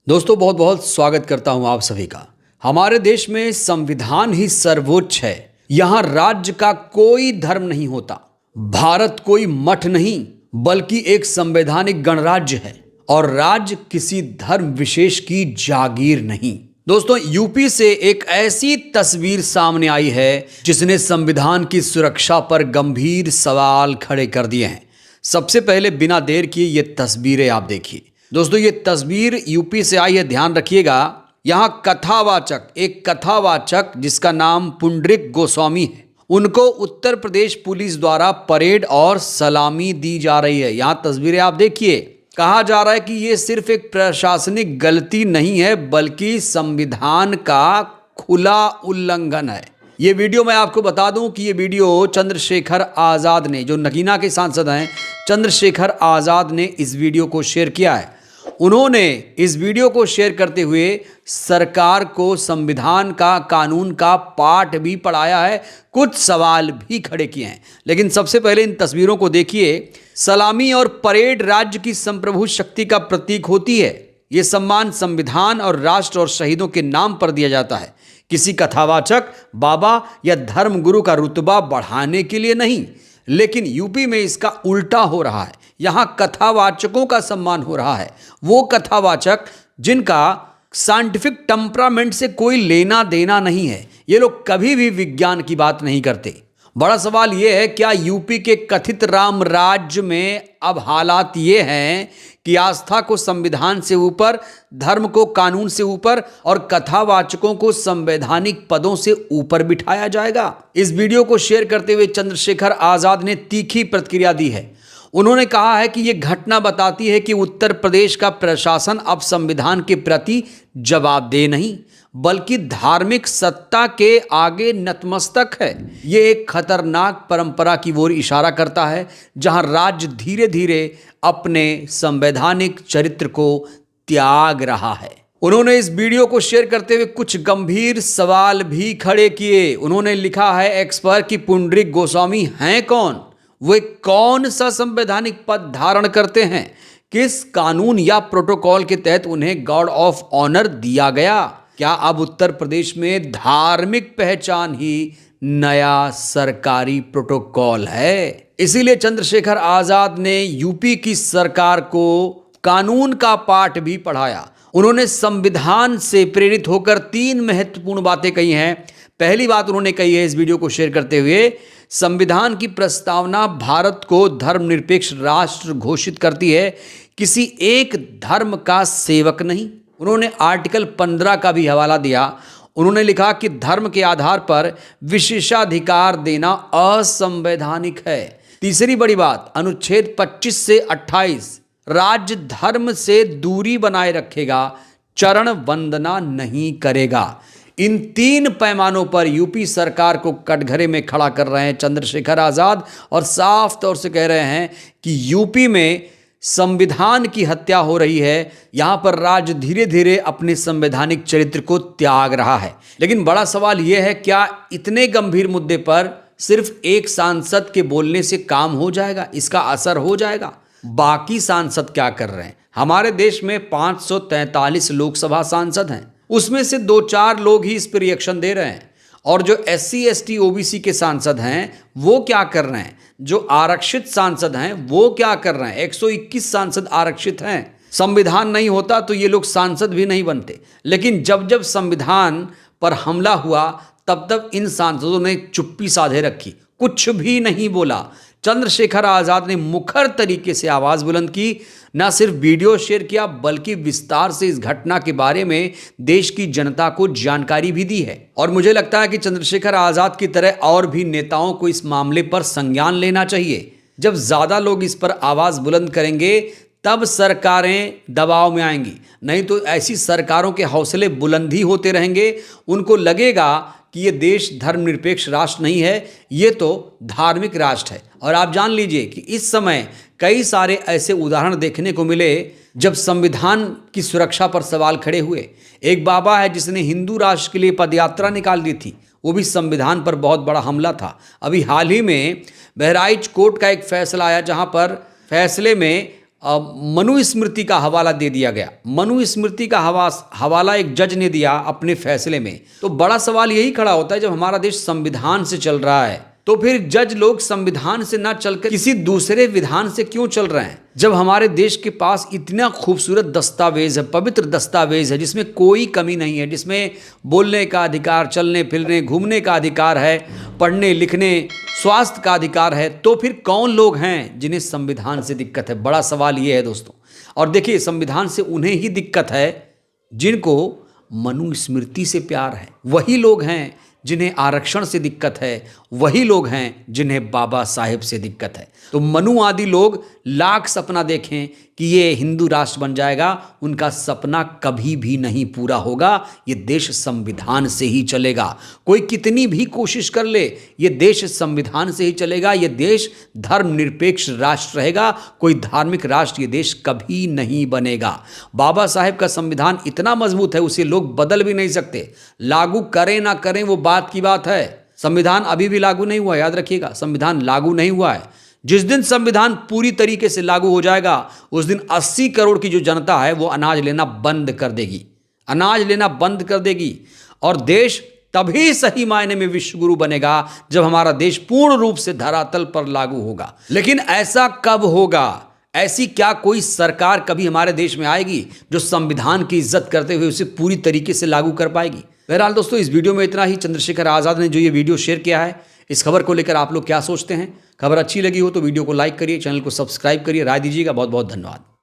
दोस्तों बहुत बहुत स्वागत करता हूं आप सभी का। हमारे देश में संविधान ही सर्वोच्च है। यहां राज्य का कोई धर्म नहीं होता। भारत कोई मठ नहीं बल्कि एक संवैधानिक गणराज्य है और राज्य किसी धर्म विशेष की जागीर नहीं। दोस्तों यूपी से एक ऐसी तस्वीर सामने आई है जिसने संविधान की सुरक्षा पर गंभीर सवाल खड़े कर दिए हैं। सबसे पहले बिना देर किए ये तस्वीरें आप देखिए। दोस्तों ये तस्वीर यूपी से आई है, ध्यान रखिएगा। यहां एक कथावाचक जिसका नाम पुंडरीक गोस्वामी है, उनको उत्तर प्रदेश पुलिस द्वारा परेड और सलामी दी जा रही है। यहां तस्वीरें आप देखिए। कहा जा रहा है कि ये सिर्फ एक प्रशासनिक गलती नहीं है बल्कि संविधान का खुला उल्लंघन है। ये वीडियो मैं आपको बता दूं कि ये वीडियो चंद्रशेखर आज़ाद ने, जो नगीना के सांसद हैं, चंद्रशेखर आज़ाद ने इस वीडियो को शेयर किया है। उन्होंने इस वीडियो को शेयर करते हुए सरकार को संविधान का, कानून का पाठ भी पढ़ाया है, कुछ सवाल भी खड़े किए हैं। लेकिन सबसे पहले इन तस्वीरों को देखिए। सलामी और परेड राज्य की संप्रभु शक्ति का प्रतीक होती है। ये सम्मान संविधान और राष्ट्र और शहीदों के नाम पर दिया जाता है, किसी कथावाचक, बाबा या धर्मगुरु का रुतबा बढ़ाने के लिए नहीं। लेकिन यूपी में इसका उल्टा हो रहा है। यहां कथावाचकों का सम्मान हो रहा है, वो कथावाचक जिनका साइंटिफिक टेम्परामेंट से कोई लेना देना नहीं है। ये लोग कभी भी विज्ञान की बात नहीं करते। बड़ा सवाल यह है, क्या यूपी के कथित राम राज्य में अब हालात ये हैं कि आस्था को संविधान से ऊपर, धर्म को कानून से ऊपर और कथावाचकों को संवैधानिक पदों से ऊपर बिठाया जाएगा? इस वीडियो को शेयर करते हुए चंद्रशेखर आज़ाद ने तीखी प्रतिक्रिया दी है। उन्होंने कहा है कि यह घटना बताती है कि उत्तर प्रदेश का प्रशासन अब संविधान के प्रति जवाबदेह नहीं बल्कि धार्मिक सत्ता के आगे नतमस्तक है। ये एक खतरनाक परंपरा की ओर इशारा करता है जहां राज्य धीरे धीरे अपने संवैधानिक चरित्र को त्याग रहा है। उन्होंने इस वीडियो को शेयर करते हुए कुछ गंभीर सवाल भी खड़े किए। उन्होंने लिखा है एक्स पर कि पुंडरीक गोस्वामी हैं कौन, वे कौन सा संवैधानिक पद धारण करते हैं, किस कानून या प्रोटोकॉल के तहत उन्हें गार्ड ऑफ ऑनर दिया गया। क्या अब उत्तर प्रदेश में धार्मिक पहचान ही नया सरकारी प्रोटोकॉल है? इसीलिए चंद्रशेखर आज़ाद ने यूपी की सरकार को कानून का पाठ भी पढ़ाया। उन्होंने संविधान से प्रेरित होकर 3 महत्वपूर्ण बातें कही हैं। पहली बात उन्होंने कही है इस वीडियो को शेयर करते हुए, संविधान की प्रस्तावना भारत को धर्मनिरपेक्ष राष्ट्र घोषित करती है, किसी एक धर्म का सेवक नहीं। उन्होंने आर्टिकल 15 का भी हवाला दिया। उन्होंने लिखा कि धर्म के आधार पर विशेषाधिकार देना असंवैधानिक है। तीसरी बड़ी बात, अनुच्छेद 25 से 28 राज्य धर्म से दूरी बनाए रखेगा, चरण वंदना नहीं करेगा। इन 3 पैमानों पर यूपी सरकार को कटघरे में खड़ा कर रहे हैं चंद्रशेखर आज़ाद और साफ तौर से कह रहे हैं कि यूपी में संविधान की हत्या हो रही है। यहां पर राज्य धीरे धीरे अपने संवैधानिक चरित्र को त्याग रहा है। लेकिन बड़ा सवाल यह है, क्या इतने गंभीर मुद्दे पर सिर्फ एक सांसद के बोलने से काम हो जाएगा, इसका असर हो जाएगा? बाकी सांसद क्या कर रहे हैं? हमारे देश में 543 लोकसभा सांसद हैं, उसमें से 2-4 लोग ही इस पर रिएक्शन दे रहे हैं। और जो SC ST OBC के सांसद हैं वो क्या कर रहे हैं? जो आरक्षित सांसद हैं वो क्या कर रहे हैं? 121 सांसद आरक्षित हैं। संविधान नहीं होता तो ये लोग सांसद भी नहीं बनते। लेकिन जब जब संविधान पर हमला हुआ तब तब इन सांसदों ने चुप्पी साधे रखी, कुछ भी नहीं बोला। चंद्रशेखर आज़ाद ने मुखर तरीके से आवाज़ बुलंद की, न सिर्फ वीडियो शेयर किया बल्कि विस्तार से इस घटना के बारे में देश की जनता को जानकारी भी दी है। और मुझे लगता है कि चंद्रशेखर आज़ाद की तरह और भी नेताओं को इस मामले पर संज्ञान लेना चाहिए। जब ज़्यादा लोग इस पर आवाज़ बुलंद करेंगे तब सरकारें दबाव में आएंगी, नहीं तो ऐसी सरकारों के हौसले बुलंद ही होते रहेंगे। उनको लगेगा कि ये देश धर्मनिरपेक्ष राष्ट्र नहीं है, ये तो धार्मिक राष्ट्र है। और आप जान लीजिए कि इस समय कई सारे ऐसे उदाहरण देखने को मिले जब संविधान की सुरक्षा पर सवाल खड़े हुए। एक बाबा है जिसने हिंदू राष्ट्र के लिए पदयात्रा निकाल दी थी, वो भी संविधान पर बहुत बड़ा हमला था। अभी हाल ही में बहराइच कोर्ट का एक फैसला आया जहां पर फैसले में मनुस्मृति का हवाला दे दिया गया। मनुस्मृति का हवाला एक जज ने दिया अपने फैसले में। तो बड़ा सवाल यही खड़ा होता है, जब हमारा देश संविधान से चल रहा है तो फिर जज लोग संविधान से ना चलकर किसी दूसरे विधान से क्यों चल रहे हैं? जब हमारे देश के पास इतना खूबसूरत दस्तावेज है, पवित्र दस्तावेज है, जिसमें कोई कमी नहीं है, जिसमें बोलने का अधिकार, चलने फिरने घूमने का अधिकार है, पढ़ने लिखने स्वास्थ्य का अधिकार है, तो फिर कौन लोग हैं जिन्हें संविधान से दिक्कत है? बड़ा सवाल ये है दोस्तों। और देखिए, संविधान से उन्हें ही दिक्कत है जिनको मनुस्मृति से प्यार है। वही लोग हैं जिन्हें आरक्षण से दिक्कत है, वही लोग हैं जिन्हें बाबा साहेब से दिक्कत है। तो मनु आदि लोग लाख सपना देखें कि ये हिंदू राष्ट्र बन जाएगा, उनका सपना कभी भी नहीं पूरा होगा। ये देश संविधान से ही चलेगा। कोई कितनी भी कोशिश कर ले, ये देश संविधान से ही चलेगा। ये देश धर्मनिरपेक्ष राष्ट्र रहेगा। कोई धार्मिक राष्ट्र ये देश कभी नहीं बनेगा। बाबा साहेब का संविधान इतना मजबूत है, उसे लोग बदल भी नहीं सकते। लागू करें ना करें वो बात की बात है। संविधान अभी भी लागू नहीं हुआ, याद रखिएगा, संविधान लागू नहीं हुआ है। जिस दिन संविधान पूरी तरीके से लागू हो जाएगा, उस दिन 80 करोड़ की जो जनता है वो अनाज लेना बंद कर देगी, अनाज लेना बंद कर देगी। और देश तभी सही मायने में विश्व गुरु बनेगा जब हमारा देश पूर्ण रूप से धरातल पर लागू होगा। लेकिन ऐसा कब होगा? ऐसी क्या कोई सरकार कभी हमारे देश में आएगी जो संविधान की इज्जत करते हुए उसे पूरी तरीके से लागू कर पाएगी? बहरहाल दोस्तों, इस वीडियो में इतना ही। चंद्रशेखर आज़ाद ने जो ये वीडियो शेयर किया है, इस खबर को लेकर आप लोग क्या सोचते हैं? खबर अच्छी लगी हो तो वीडियो को लाइक करिए, चैनल को सब्सक्राइब करिए, राय दीजिएगा। बहुत बहुत धन्यवाद।